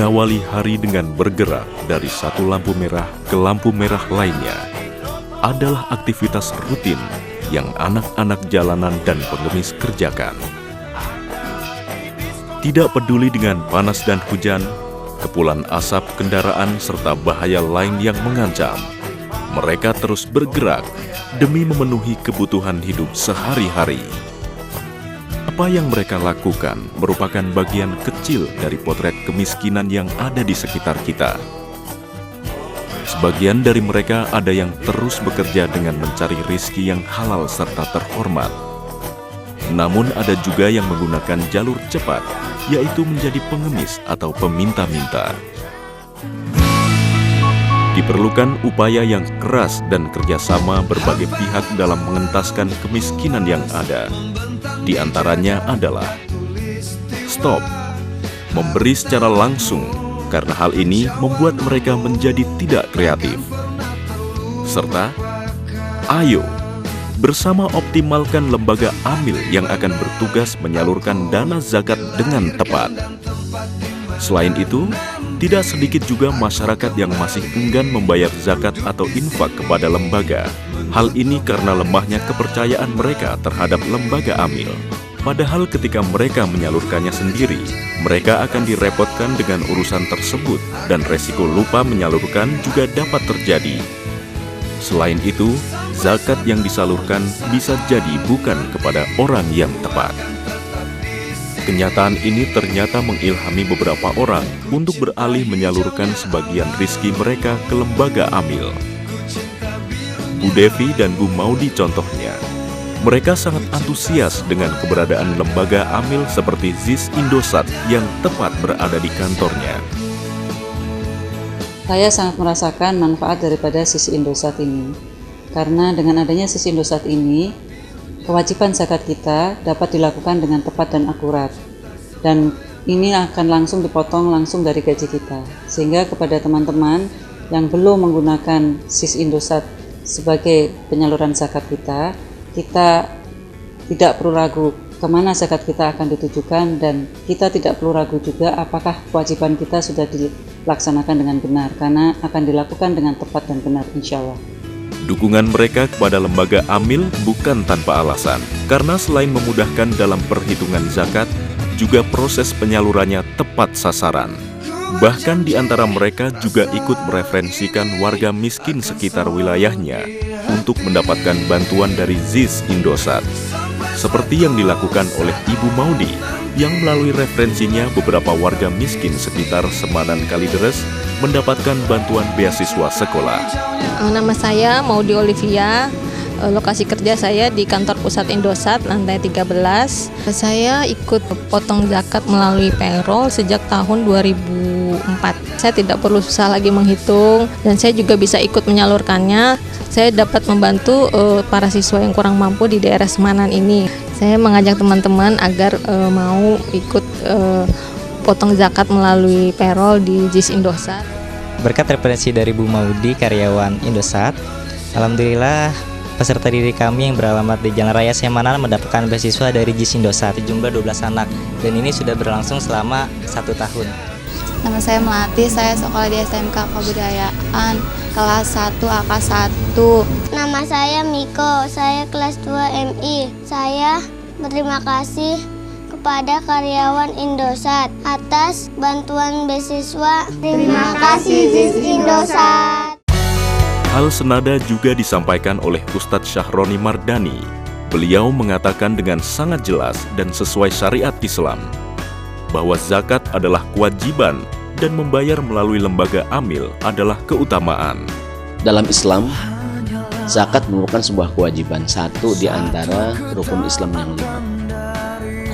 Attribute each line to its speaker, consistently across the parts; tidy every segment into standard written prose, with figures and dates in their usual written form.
Speaker 1: mengawali hari dengan bergerak dari satu lampu merah ke lampu merah lainnya adalah aktivitas rutin yang anak-anak jalanan dan pengemis kerjakan. Tidak peduli dengan panas dan hujan, kepulan asap kendaraan serta bahaya lain yang mengancam, mereka terus bergerak demi memenuhi kebutuhan hidup sehari-hari. Apa yang mereka lakukan merupakan bagian kecil dari potret kemiskinan yang ada di sekitar kita. Sebagian dari mereka ada yang terus bekerja dengan mencari rizki yang halal serta terhormat. Namun ada juga yang menggunakan jalur cepat, yaitu menjadi pengemis atau peminta-minta. Diperlukan upaya yang keras dan kerjasama berbagai pihak dalam mengentaskan kemiskinan yang ada. Di antaranya adalah stop, memberi secara langsung, karena hal ini membuat mereka menjadi tidak kreatif. Serta ayo, bersama optimalkan lembaga amil yang akan bertugas menyalurkan dana zakat dengan tepat. Selain itu, tidak sedikit juga masyarakat yang masih enggan membayar zakat atau infak kepada lembaga. Hal ini karena lemahnya kepercayaan mereka terhadap lembaga amil. Padahal ketika mereka menyalurkannya sendiri, mereka akan direpotkan dengan urusan tersebut dan resiko lupa menyalurkan juga dapat terjadi. Selain itu, zakat yang disalurkan bisa jadi bukan kepada orang yang tepat. Kenyataan ini ternyata mengilhami beberapa orang untuk beralih menyalurkan sebagian rizki mereka ke lembaga amil. Bu Devi dan Bu Maudi contohnya. Mereka sangat antusias dengan keberadaan lembaga amil seperti ZIS Indosat yang tepat berada di kantornya.
Speaker 2: Saya sangat merasakan manfaat daripada ZIS Indosat ini. Karena dengan adanya ZIS Indosat ini, kewajiban zakat kita dapat dilakukan dengan tepat dan akurat. Dan ini akan langsung dipotong langsung dari gaji kita. Sehingga kepada teman-teman yang belum menggunakan ZIS Indosat sebagai penyaluran zakat kita tidak perlu ragu kemana zakat kita akan ditujukan, dan kita tidak perlu ragu juga apakah kewajiban kita sudah dilaksanakan dengan benar, karena akan dilakukan dengan tepat dan benar insya Allah.
Speaker 1: Dukungan mereka kepada lembaga amil bukan tanpa alasan, karena selain memudahkan dalam perhitungan zakat, juga proses penyalurannya tepat sasaran. Bahkan di antara mereka juga ikut mereferensikan warga miskin sekitar wilayahnya untuk mendapatkan bantuan dari ZIS Indosat. Seperti yang dilakukan oleh Ibu Maudi, yang melalui referensinya beberapa warga miskin sekitar Semanan Kalideres mendapatkan bantuan beasiswa sekolah.
Speaker 3: Nama saya Maudi Olivia. Lokasi kerja saya di kantor pusat Indosat, lantai 13. Saya ikut potong zakat melalui payroll sejak tahun 2004. Saya tidak perlu susah lagi menghitung, dan saya juga bisa ikut menyalurkannya. Saya dapat membantu para siswa yang kurang mampu di daerah Semanan ini. Saya mengajak teman-teman agar mau ikut potong zakat melalui payroll di ZIS Indosat.
Speaker 4: Berkat referensi dari Bu Maudi, karyawan Indosat, alhamdulillah peserta didik kami yang beralamat di Jalan Raya Semanan mendapatkan beasiswa dari ZIS Indosat jumlah 12 anak, dan ini sudah berlangsung selama 1 tahun.
Speaker 5: Nama saya Melati, saya sekolah di SMK Kebudayaan kelas 1 AK1.
Speaker 6: Nama saya Miko, saya kelas 2 MI. Saya berterima kasih kepada karyawan Indosat atas bantuan beasiswa. Terima kasih ZIS Indosat.
Speaker 1: Hal senada juga disampaikan oleh Ustadz Syahroni Mardani. Beliau mengatakan dengan sangat jelas dan sesuai syariat Islam bahwa zakat adalah kewajiban dan membayar melalui lembaga amil adalah keutamaan.
Speaker 7: Dalam Islam, zakat merupakan sebuah kewajiban, satu di antara rukun Islam yang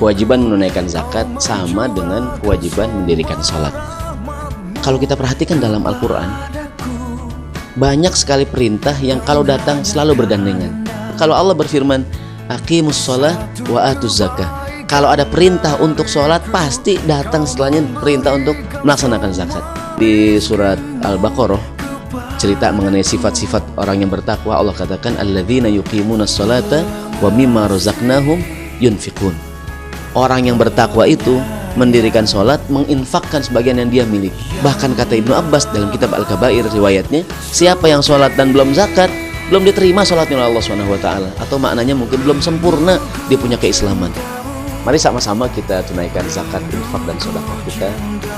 Speaker 7: 5. Kewajiban menunaikan zakat sama dengan kewajiban mendirikan sholat. Kalau kita perhatikan dalam Al-Quran, banyak sekali perintah yang kalau datang selalu bergandengan. Kalau Allah berfirman, aqimus sholah wa atuz zakah. Kalau ada perintah untuk sholat, pasti datang setelahnya perintah untuk melaksanakan zakat. Di surat Al-Baqarah, cerita mengenai sifat-sifat orang yang bertakwa, Allah katakan, alladzina yuqimunas sholata wa mimma razaqnahum yunfiqun. Orang yang bertakwa itu mendirikan sholat, menginfakkan sebagian yang dia miliki. Bahkan kata Ibnu Abbas dalam kitab Al-Kabair riwayatnya, siapa yang sholat dan belum zakat, belum diterima sholatnya oleh Allah SWT, atau maknanya mungkin belum sempurna dia punya keislaman. Mari sama-sama kita tunaikan zakat, infak, dan sedekah kita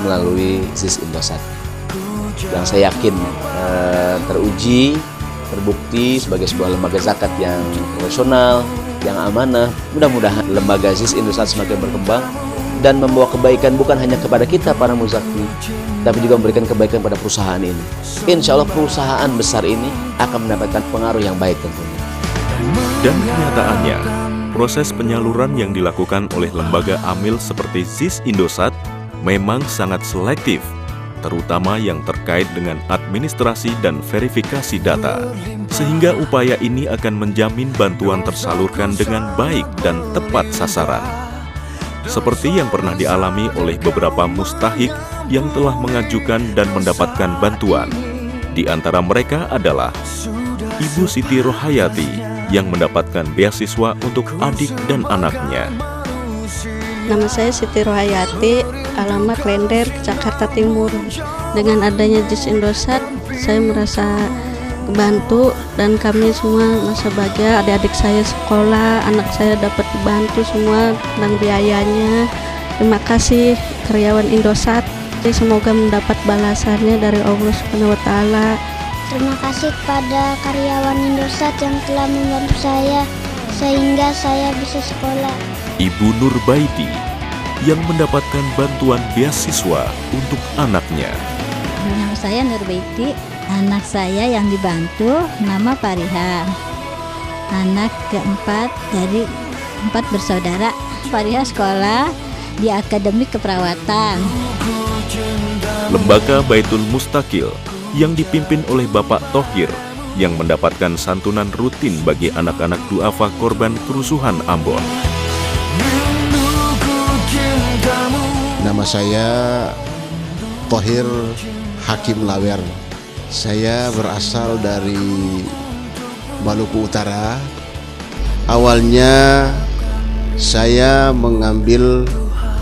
Speaker 7: melalui ZIS Indosat yang saya yakin teruji, terbukti sebagai sebuah lembaga zakat yang profesional, yang amanah. Mudah-mudahan lembaga ZIS Indosat semakin berkembang dan membawa kebaikan bukan hanya kepada kita para muzaki, tapi juga memberikan kebaikan pada perusahaan ini. Insya Allah perusahaan besar ini akan mendapatkan pengaruh yang baik tentunya.
Speaker 1: Dan kenyataannya, proses penyaluran yang dilakukan oleh lembaga amil seperti ZIS Indosat memang sangat selektif, terutama yang terkait dengan administrasi dan verifikasi data, sehingga upaya ini akan menjamin bantuan tersalurkan dengan baik dan tepat sasaran. Seperti yang pernah dialami oleh beberapa mustahik yang telah mengajukan dan mendapatkan bantuan. Di antara mereka adalah Ibu Siti Rohayati yang mendapatkan beasiswa untuk adik dan anaknya.
Speaker 8: Nama saya Siti Rohayati, alamat Klender, Jakarta Timur. Dengan adanya ZIS Indosat, saya merasa kebantu dan kami semua merasa bahagia. Adik-adik saya sekolah, anak saya dapat dibantu semua tentang biayanya. Terima kasih karyawan Indosat. Semoga mendapat balasannya dari Allah Subhanahu wa Ta'ala.
Speaker 6: Terima kasih kepada karyawan Indosat yang telah membantu saya sehingga saya bisa sekolah.
Speaker 1: Ibu Nurbaiti yang mendapatkan bantuan beasiswa untuk anaknya.
Speaker 9: Nama saya Nurbaiti, anak saya yang dibantu nama Fariha. Anak keempat dari 4 bersaudara. Fariha sekolah di Akademi Keperawatan.
Speaker 1: Lembaga Baitul Mustaqil yang dipimpin oleh Bapak Thohir yang mendapatkan santunan rutin bagi anak-anak duafa korban kerusuhan Ambon.
Speaker 10: Nama saya Thohir Hakim Lawer. Saya berasal dari Maluku Utara. Awalnya saya mengambil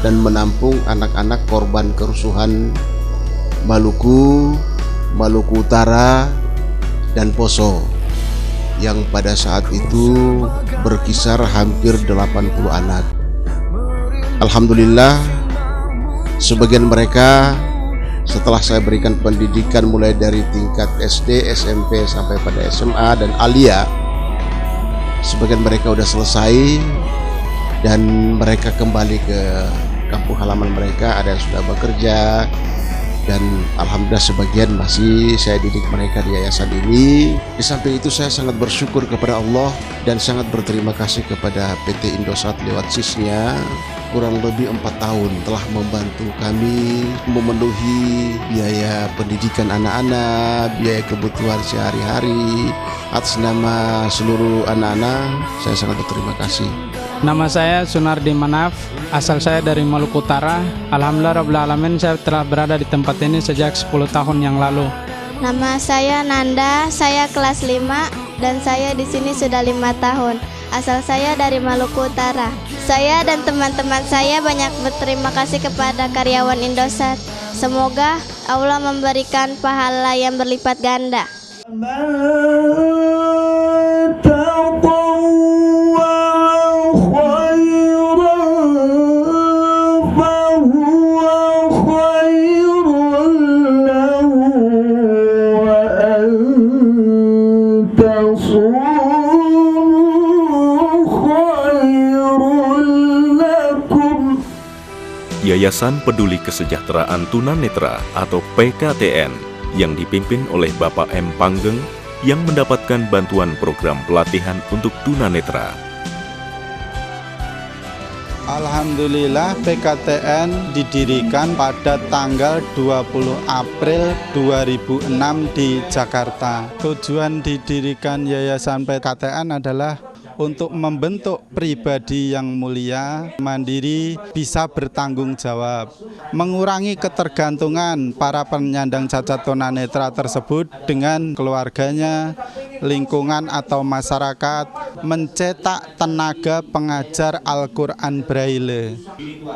Speaker 10: dan menampung anak-anak korban kerusuhan Maluku Utara, dan Poso yang pada saat itu berkisar hampir 80 anak. Alhamdulillah, sebagian mereka setelah saya berikan pendidikan mulai dari tingkat SD, SMP sampai pada SMA dan Alia, sebagian mereka sudah selesai dan mereka kembali ke kampung halaman mereka. Ada yang sudah bekerja dan alhamdulillah sebagian masih saya didik mereka di yayasan ini. Di samping itu saya sangat bersyukur kepada Allah dan sangat berterima kasih kepada PT Indosat lewat ZIS-nya. Kurang lebih 4 tahun telah membantu kami memenuhi biaya pendidikan anak-anak, biaya kebutuhan sehari-hari. Atas nama seluruh anak-anak, saya sangat berterima kasih.
Speaker 11: Nama saya Sunardi Manaf, asal saya dari Maluku Utara. Alhamdulillah Rabbil Alamin, saya telah berada di tempat ini sejak 10 tahun yang lalu.
Speaker 5: Nama saya Nanda, saya kelas 5 dan saya di sini sudah 5 tahun. Asal saya dari Maluku Utara. Saya dan teman-teman saya banyak berterima kasih kepada karyawan Indosat. Semoga Allah memberikan pahala yang berlipat ganda.
Speaker 1: Yayasan Peduli Kesejahteraan Tunanetra atau PKTN yang dipimpin oleh Bapak M. Panggeng yang mendapatkan bantuan program pelatihan untuk tunanetra.
Speaker 12: Alhamdulillah PKTN didirikan pada tanggal 20 April 2006 di Jakarta. Tujuan didirikan Yayasan PKTN adalah untuk membentuk pribadi yang mulia, mandiri, bisa bertanggung jawab, mengurangi ketergantungan para penyandang cacat tunanetra tersebut dengan keluarganya, lingkungan atau masyarakat, mencetak tenaga pengajar Al-Quran Braille.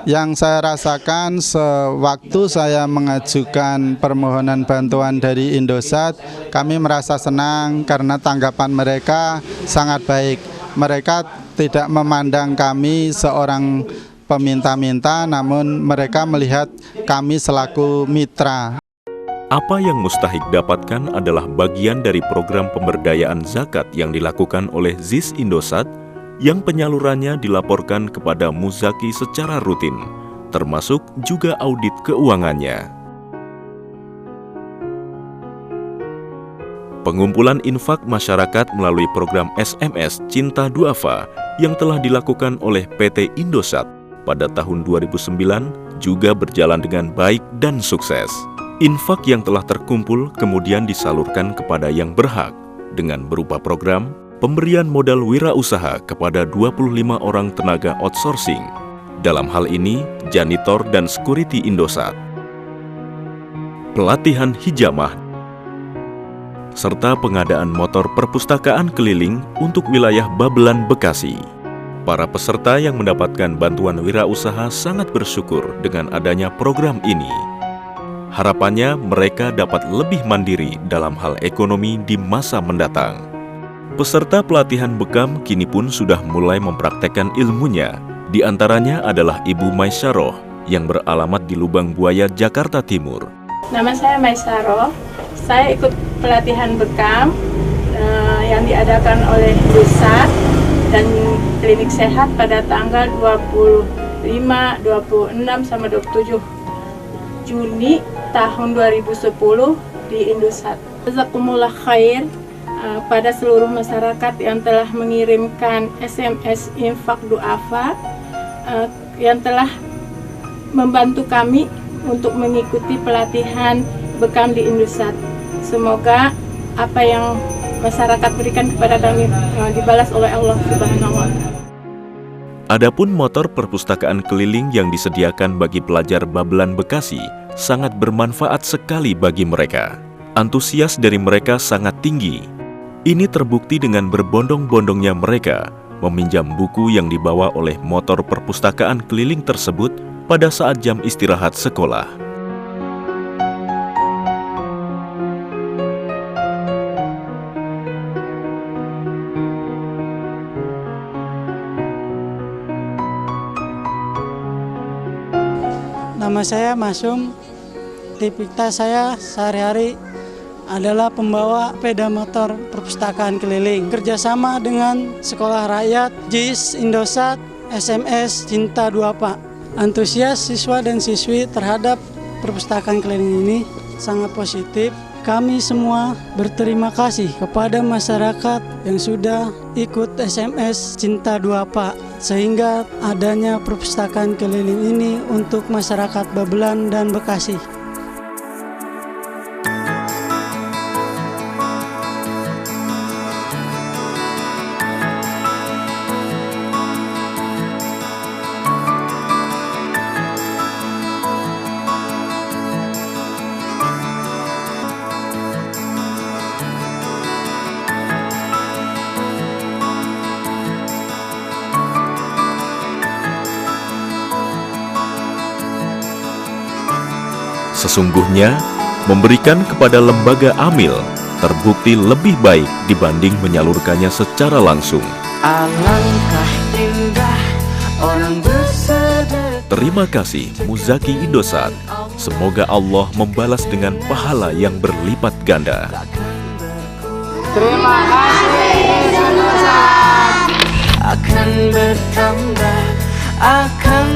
Speaker 12: Yang saya rasakan sewaktu saya mengajukan permohonan bantuan dari Indosat, kami merasa senang karena tanggapan mereka sangat baik. Mereka tidak memandang kami seorang peminta-minta, namun mereka melihat kami selaku mitra.
Speaker 1: Apa yang Mustahik dapatkan adalah bagian dari program pemberdayaan zakat yang dilakukan oleh ZIS Indosat yang penyalurannya dilaporkan kepada Muzaki secara rutin, termasuk juga audit keuangannya. Pengumpulan infak masyarakat melalui program SMS Cinta Duafa yang telah dilakukan oleh PT Indosat pada tahun 2009 juga berjalan dengan baik dan sukses. Infak yang telah terkumpul kemudian disalurkan kepada yang berhak dengan berupa program pemberian modal wirausaha kepada 25 orang tenaga outsourcing. Dalam hal ini, janitor dan security Indosat. Pelatihan hijamah serta pengadaan motor perpustakaan keliling untuk wilayah Babelan, Bekasi. Para peserta yang mendapatkan bantuan wirausaha sangat bersyukur dengan adanya program ini. Harapannya mereka dapat lebih mandiri dalam hal ekonomi di masa mendatang. Peserta pelatihan bekam kini pun sudah mulai mempraktekkan ilmunya. Di antaranya adalah Ibu Maisaroh yang beralamat di Lubang Buaya, Jakarta Timur.
Speaker 13: Nama saya Maisaroh. Saya ikut pelatihan bekam yang diadakan oleh Indosat dan Klinik Sehat pada tanggal 25, 26, sama 27 Juni tahun 2010 di Indosat. Jazakumullah khair pada seluruh masyarakat yang telah mengirimkan SMS infak duafa yang telah membantu kami untuk mengikuti pelatihan bekam di Indosat. Semoga apa yang masyarakat berikan kepada kami dibalas oleh Allah Subhanahu wa Ta'ala.
Speaker 1: Adapun motor perpustakaan keliling yang disediakan bagi pelajar Babelan Bekasi sangat bermanfaat sekali bagi mereka. Antusias dari mereka sangat tinggi. Ini terbukti dengan berbondong-bondongnya mereka meminjam buku yang dibawa oleh motor perpustakaan keliling tersebut pada saat jam istirahat sekolah.
Speaker 14: Nama saya Masum. Aktivitas saya sehari-hari adalah pembawa sepeda motor perpustakaan keliling. Kerjasama dengan Sekolah Rakyat, JIS Indosat, SMS Cinta Duafa. Antusias siswa dan siswi terhadap perpustakaan keliling ini sangat positif. Kami semua berterima kasih kepada masyarakat yang sudah ikut SMS Cinta Duafa, sehingga adanya perpustakaan keliling ini untuk masyarakat Babelan dan Bekasi.
Speaker 1: Sesungguhnya, memberikan kepada lembaga amil terbukti lebih baik dibanding menyalurkannya secara langsung.
Speaker 15: Alangkah indah orang bersedekah.
Speaker 1: Terima kasih Muzaki Indosat. Semoga Allah membalas dengan pahala yang berlipat ganda.
Speaker 15: Terima kasih Indosat. Akan bertambah, akan